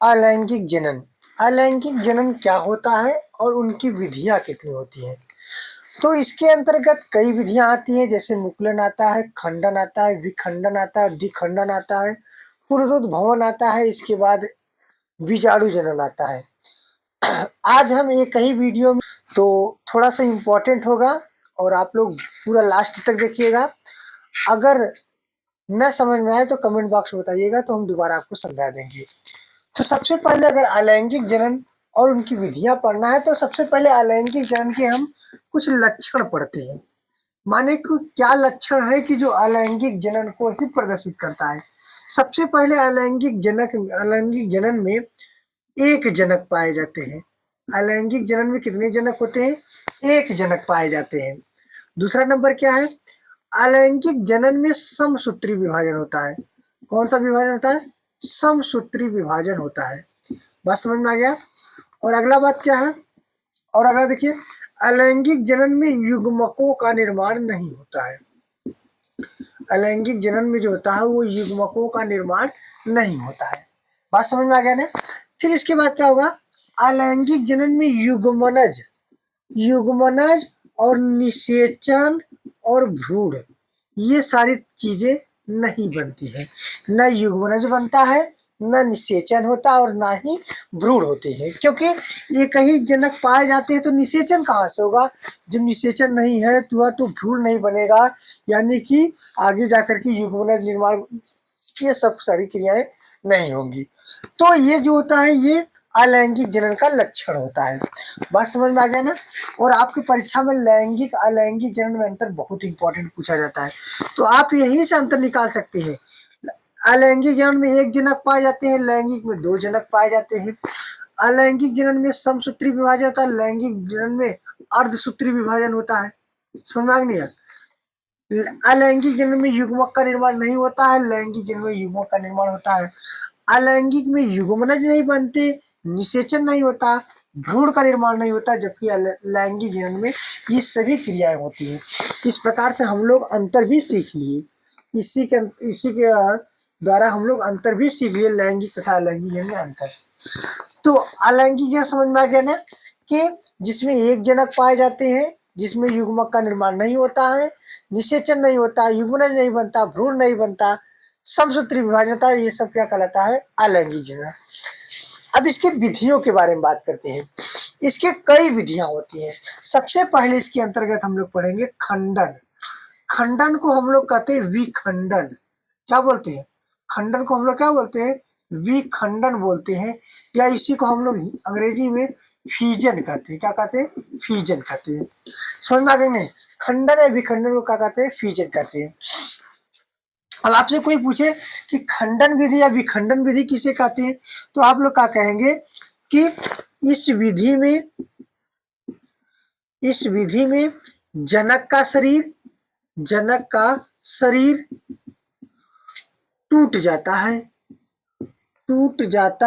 अलैंगिक जनन। अलैंगिक जनन क्या होता है और उनकी विधियां कितनी होती हैं? तो इसके अंतर्गत कई विधियां आती हैं, जैसे मुकुलन आता है, खंडन आता है, विखंडन आता है, द्विखंडन आता है, पुनरुद्भवन आता है, इसके बाद बीजाणु जनन आता है। आज हम एक ही वीडियो में, तो थोड़ा सा इम्पोर्टेंट होगा और आप लोग पूरा लास्ट तक देखिएगा। अगर न समझ में आए तो कमेंट बॉक्स में बताइएगा, तो हम दोबारा आपको समझा देंगे। तो सबसे पहले अगर अलैंगिक जनन और उनकी विधियां पढ़ना है तो सबसे पहले अलैंगिक जनन के हम कुछ लक्षण पढ़ते हैं। माने कि क्या लक्षण है कि जो अलैंगिक जनन को ही प्रदर्शित करता है। सबसे पहले अलैंगिक जनन में एक जनक पाए जाते हैं। अलैंगिक जनन में कितने जनक होते हैं? एक जनक पाए जाते हैं। दूसरा नंबर क्या है? अलैंगिक जनन में समसूत्री विभाजन होता है। कौन सा विभाजन होता है? समसूत्री विभाजन होता है। बात समझ में आ गया? और अगला बात क्या है? और अगला देखिए, अलैंगिक जनन में युग्मकों का निर्माण नहीं होता है। अलैंगिक जनन में जो होता है वो युग्मकों का निर्माण नहीं होता है। बात समझ में आ गया ना? फिर इसके बाद क्या होगा? अलैंगिक जनन में युग्मनज और निषेचन और भ्रूण, ये सारी चीजें नहीं बनती है। न युग्मनज बनता है, न निषेचन होता और ना ही भ्रूण होते हैं, क्योंकि एक ही जनक पाए जाते हैं तो निषेचन कहाँ से होगा? जब निषेचन नहीं है तो भ्रूण नहीं बनेगा, यानी कि आगे जाकर के युग्मनज निर्माण, ये सब सारी क्रियाएं नहीं होंगी। तो ये जो होता है ये अलैंगिक जनन का लक्षण होता है। बात समझ में आ गया ना? और आपकी परीक्षा में लैंगिक अलैंगिक जनन में अंतर बहुत इंपॉर्टेंट पूछा जाता है, तो आप यही से अंतर निकाल सकते हैं। अलैंगिक जनन में एक जनक पाए जाते हैं, लैंगिक में दो जनक पाए जाते हैं। अलैंगिक जनन में समसूत्री विभाजन होता है, लैंगिक जनन में अर्धसूत्री विभाजन होता है। समझ में आ गया? अलैंगिक जनन में युग्मक का निर्माण नहीं होता है, लैंगिक जनन में युग्मक का निर्माण होता है। अलैंगिक में युग्मनज नहीं बनते, निषेचन नहीं होता, भ्रूण का निर्माण नहीं होता, जबकि लैंगिक जनन में ये सभी क्रियाएं होती हैं। इस प्रकार से हम लोग अंतर भी सीख लिए, इसी के द्वारा हम लोग अंतर भी सीख लिए, लैंगिक तथा अलैंगिक जनन में अंतर। तो अलैंगिक जनन समझ में आ गया ना, कि जिसमें एक जनक पाए जाते हैं, जिसमें युग्मक का निर्माण नहीं होता है, निषेचन नहीं होता, युग्मनज नहीं बनता, भ्रूण नहीं बनता, समसूत्री विभाजन होता है, ये सब क्या कहलाता है? अलैंगिक जनन। अब इसके विधियों के बारे में बात करते हैं। इसके कई विधियां होती हैं। सबसे पहले इसके अंतर्गत हम लोग पढ़ेंगे खंडन। खंडन को हम लोग कहते हैं विखंडन। क्या बोलते हैं? खंडन को हम लोग क्या बोलते हैं? विखंडन बोलते हैं, या इसी को हम लोग अंग्रेजी में फीजन कहते हैं। क्या कहते हैं? फीजन कहते हैं। समझ में आ गया नहीं? खंडन या विखंडन को क्या कहते हैं? फीजन कहते हैं। अब आपसे कोई पूछे कि खंडन विधि या विखंडन विधि किसे कहते हैं, तो आप लोग क्या कहेंगे कि इस विधि में जनक का शरीर टूट जाता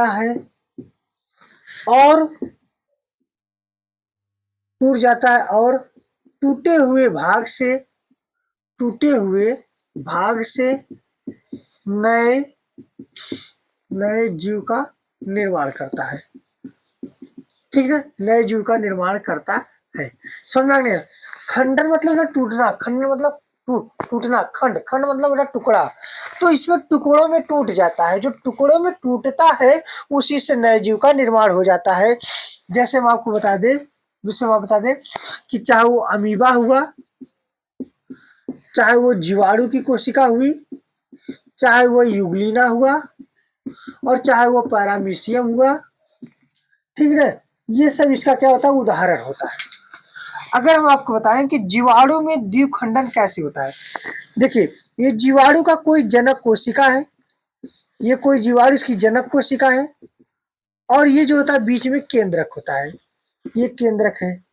है और टूटे हुए भाग से नए जीव का निर्माण करता है। ठीक है, नए जीव का निर्माण करता है। समझ में आ गया? खंडन मतलब ना टूटना, खंडन मतलब टूटना, खंड मतलब बेटा टुकड़ा। तो इसमें टुकड़ों में टूट जाता है, जो टुकड़ों में टूटता है उसी से नए जीव का निर्माण हो जाता है। जैसे हम आपको बता दें कि चाहे वो अमीबा हुआ, चाहे वो जीवाणु की कोशिका हुई, चाहे वो यूग्लिना हुआ, और चाहे वो पैरामीशियम हुआ, ठीक है, ये सब इसका क्या होता है? उदाहरण होता है। अगर हम आपको बताएं कि जीवाणु में द्विखंडन कैसे होता है, देखिए, ये जीवाणु का कोई जनक कोशिका है, ये कोई जीवाणु इसकी जनक कोशिका है, और ये जो होता है बीच में केंद्रक होता है, ये केंद्रक है।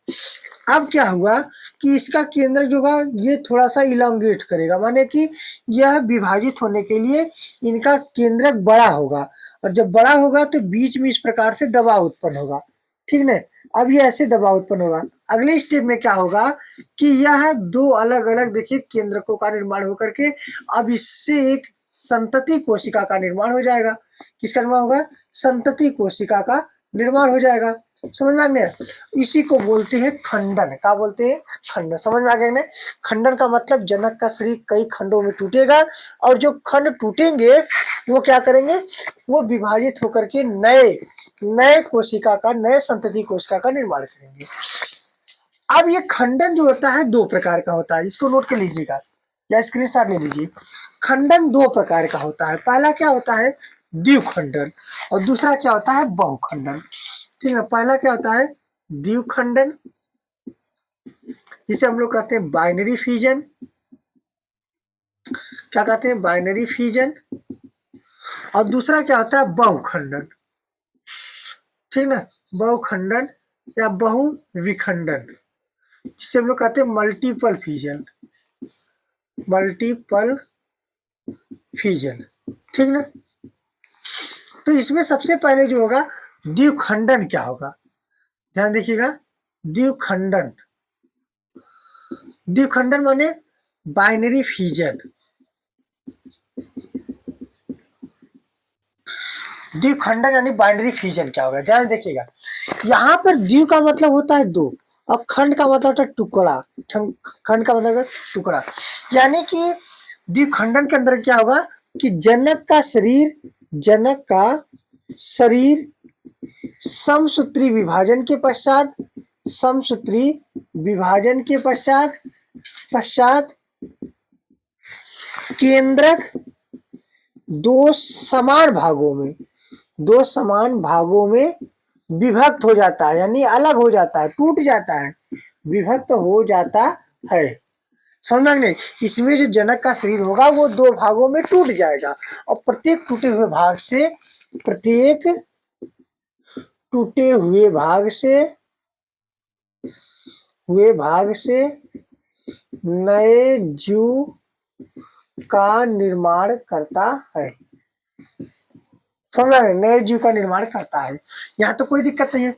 अब क्या हुआ कि इसका केंद्रक जो होगा ये थोड़ा सा इलांगेट करेगा, माने कि यह विभाजित होने के लिए इनका केंद्रक बड़ा होगा, और जब बड़ा होगा तो बीच में इस प्रकार से दबाव उत्पन्न होगा। ठीक है, अब ये ऐसे दबाव उत्पन्न होगा। अगले स्टेप में क्या होगा कि यह दो अलग अलग देखिए केंद्रकों का निर्माण होकर के अब इससे एक संतति कोशिका का निर्माण हो जाएगा। किसका निर्माण होगा? संतति कोशिका का निर्माण हो जाएगा। समझ में आ गया? इसी को बोलते हैं खंडन। क्या बोलते हैं? खंडन। समझ में आ गया ना? खंडन का मतलब जनक का शरीर कई खंडों में टूटेगा और जो खंड टूटेंगे वो क्या करेंगे? वो विभाजित होकर के नए कोशिका का, नए संतति कोशिका का निर्माण करेंगे। अब ये खंडन जो होता है दो प्रकार का होता है, इसको नोट कर लीजिएगा या स्क्रीनशॉट ले लीजिए। खंडन दो प्रकार का होता है। पहला क्या होता है? द्विखंडन, और दूसरा क्या होता है? बहुखंडन। ठीक है, पहला क्या होता है? द्विखंडन, जिसे हम लोग कहते हैं बाइनरी फ्यूजन। क्या कहते हैं? Binary fusion. और दूसरा क्या होता है? बहुखंडन। ठीक ना? बहुखंडन या बहुविखंडन, जिसे हम लोग कहते हैं मल्टीपल फ्यूजन। Multiple fusion. ठीक ना? तो इसमें सबसे पहले जो होगा द्विखंडन क्या होगा, ध्यान देखिएगा। द्विखंडन, द्विखंडन माने बाइनरी फ्यूजन। द्विखंडन यानी बाइनरी फ्यूजन क्या होगा, ध्यान देखिएगा। यहाँ पर द्वि का मतलब होता है दो और खंड का मतलब होता है टुकड़ा। खंड का मतलब टुकड़ा, यानी कि द्विखंडन के अंदर क्या होगा कि जनक का शरीर समसूत्री विभाजन के पश्चात, समसूत्री विभाजन के पश्चात केंद्रक दो समान भागों में विभक्त हो जाता है, यानी अलग हो जाता है, टूट जाता है, विभक्त हो जाता है। समझ नहीं? इसमें जो जनक का शरीर होगा वो दो भागों में टूट जाएगा और प्रत्येक टूटे हुए भाग से नए जीव का निर्माण करता है। समझ रहे? नए जीव का निर्माण करता है। यहाँ तो कोई दिक्कत नहीं है।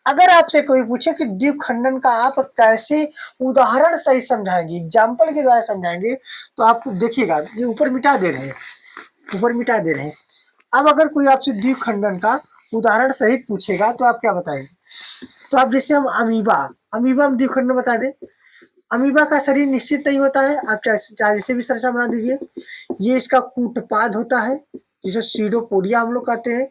अगर आपसे कोई पूछे कि द्विखंडन का आप कैसे उदाहरण सही समझाएंगे, एग्जाम्पल के द्वारा समझाएंगे, तो आप देखिएगा ये ऊपर मिटा दे रहे हैं। अब अगर कोई आपसे द्विखंडन का उदाहरण सहित पूछेगा तो आप क्या बताएंगे? तो आप जैसे हम अमीबा में द्विखंडन बता दें। अमीबा का शरीर निश्चित नहीं होता है, आप चाहे जैसे भी संरचना बना दीजिए। ये इसका कूटपाद होता है, जिसे सीडोपोडिया हम लोग कहते हैं,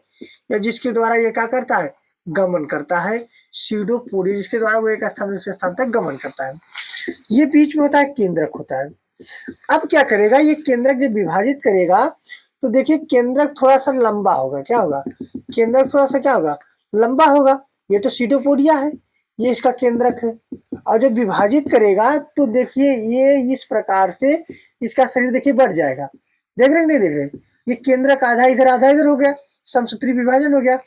या जिसके द्वारा ये क्या करता है? गमन करता है। सीडोपोडिया, जिसके द्वारा वो एक स्थान से दूसरे स्थान तक गमन करता है। ये बीच में होता है, केंद्रक होता है। अब क्या करेगा ये केंद्रक जब विभाजित करेगा तो देखिए केंद्रक थोड़ा सा लंबा होगा। क्या होगा? केंद्रक थोड़ा सा क्या होगा? लंबा होगा। ये तो सीडोपोडिया है, ये इसका केंद्रक है। और जब विभाजित करेगा तो देखिए ये इस प्रकार से इसका शरीर देखिए बढ़ जाएगा। देख रहे हैं नहीं देख रहे? ये केंद्रक आधा इधर हो गया, समसूत्री विभाजन हो गया।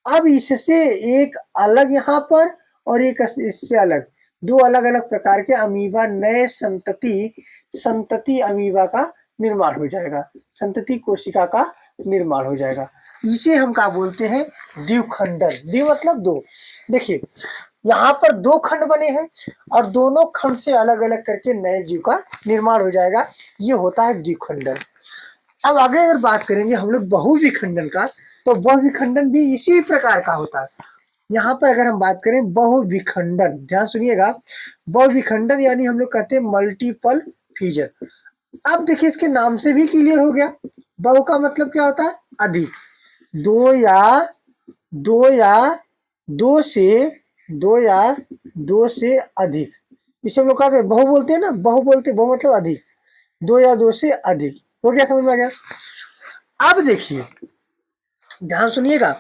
अब इससे एक अलग यहाँ पर और एक इससे अलग, दो अलग अलग प्रकार के अमीबा, नए संतति अमीबा का निर्माण हो जाएगा, संतति कोशिका का निर्माण हो जाएगा। इसे हम क्या बोलते हैं? द्विखंडन। द्वि मतलब दो। देखिए यहाँ पर दो खंड बने हैं और दोनों खंड से अलग अलग करके नए जीव का निर्माण हो जाएगा, ये होता है द्विखंडन। अब आगे अगर बात करेंगे हम लोग बहुविखंडन का, तो बहुविखंडन भी इसी प्रकार का होता है। यहाँ पर अगर हम बात करें बहुविखंडन, ध्यान सुनिएगा, बहुविखंडन यानी हम लोग कहते हैं मल्टीपल फ्यूजन। अब देखिए इसके नाम से भी क्लियर हो गया, बहु का मतलब क्या होता है? अधिक। दो से अधिक, इसे हम लोग कहते हैं बहु बोलते हैं ना, बहु मतलब अधिक, दो या दो से अधिक। हो गया? समझ में आ गया? अब देखिए ध्यान सुनिएगा,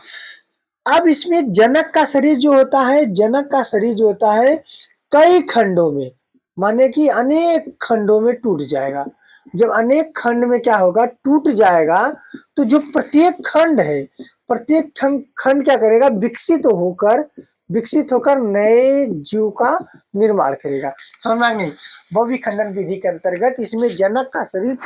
अब इसमें जनक का शरीर जो होता है कई खंडों में, माने कि अनेक खंडों में टूट जाएगा। जब अनेक खंड में क्या होगा? टूट जाएगा, तो जो प्रत्येक खंड है, प्रत्येक खंड क्या करेगा? विकसित होकर नए जीव का निर्माण करेगा। समझ में नहीं? बहुविखंडन विधि के अंतर्गत इसमें जनक का शरीर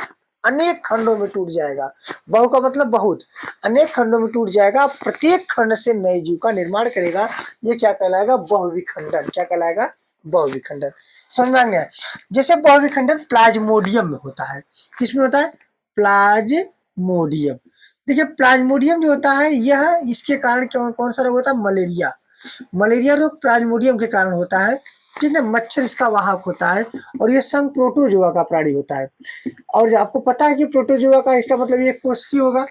अनेक खंडों में टूट जाएगा। बहु का मतलब बहुत, अनेक खंडों में टूट जाएगा, प्रत्येक खंड से नए जीव का निर्माण करेगा। ये क्या कहलाएगा? बहुविखंडन। क्या कहलाएगा? बहुविखंडन। समझ में आ गया? जैसे बहुविखंडन प्लाज्मोडियम में होता है। किसमें होता है? प्लाज्मोडियम। देखिए प्लाज्मोडियम जो होता है यह इसके कारण कौन सा रोग होता है, मलेरिया। मलेरिया रोग प्लाज्मोडियम के कारण होता है, ठीक है। मच्छर इसका वाहक होता है और ये संघ प्रोटोजोआ का प्राणी होता है। और आपको पता है कि प्रोटोजोआ का इसका मतलब ये कोशिकी होगा।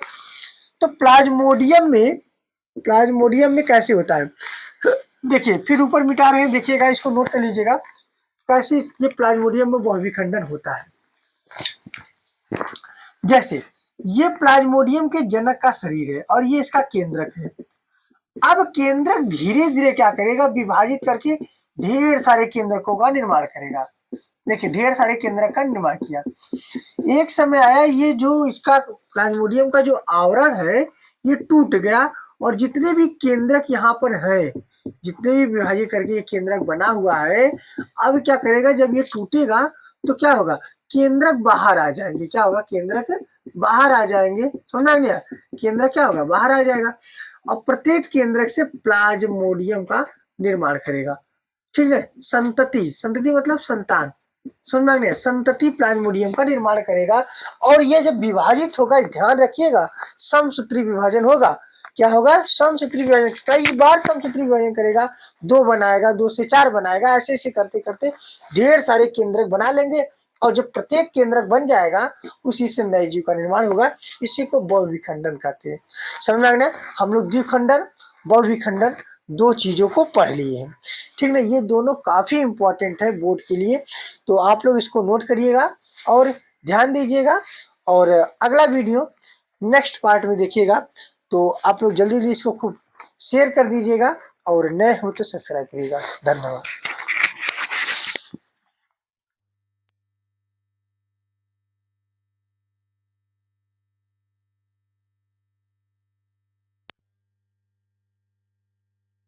तो प्लाज्मोडियम में कैसे होता है, देखिए फिर ऊपर मिटा रहे हैं, देखिएगा इसको नोट कर लीजिएगा कैसे ये प्लाज्मोडियम में बहुविखंडन होता है। जैसे ये प्लाज्मोडियम के जनक का शरीर है और ये इसका केंद्रक है। अब केंद्रक धीरे धीरे क्या करेगा, विभाजित करके ढेर सारे केंद्रकों का निर्माण करेगा। देखिए ढेर सारे केंद्रक का निर्माण किया। एक समय आया ये जो इसका प्लाज्मोडियम का जो आवरण है ये टूट गया और जितने भी केंद्रक यहाँ पर है, जितने भी विभाजित करके ये केंद्रक बना हुआ है, अब क्या करेगा, जब ये टूटेगा तो क्या होगा, केंद्रक बाहर आ जाएंगे। क्या होगा, केंद्रक बाहर आ जाएंगे। समझा गया, केंद्रक क्या होगा, बाहर आ जाएगा। और प्रत्येक केंद्रक से प्लाज्मोडियम का निर्माण करेगा, ठीक है। संतति, संतति मतलब संतान, समझ में गया, संतति प्लाज्मोडियम का निर्माण करेगा। और ये जब विभाजित होगा, ध्यान रखिएगा, समसूत्री विभाजन होगा। क्या होगा, समसूत्री विभाजन, कई बार समसूत्री विभाजन करेगा, 2 बनाएगा, 2 से 4 बनाएगा, ऐसे ऐसे करते करते ढेर सारे केंद्रक बना लेंगे। और जब प्रत्येक केंद्रक बन जाएगा उसी से नए जीव का निर्माण होगा। इसी को बहुविखंडन कहते हैं। समझ में, हम लोग द्विखंडन बहुविखंडन 2 चीजों को पढ़ लिए हैं, ठीक ना। ये दोनों काफी इंपॉर्टेंट है बोर्ड के लिए, तो आप लोग इसको नोट करिएगा और ध्यान दीजिएगा। और अगला वीडियो नेक्स्ट पार्ट में देखिएगा, तो आप लोग जल्दी जल्दी इसको खूब शेयर कर दीजिएगा और नए हो तो सब्सक्राइब करिएगा। धन्यवाद।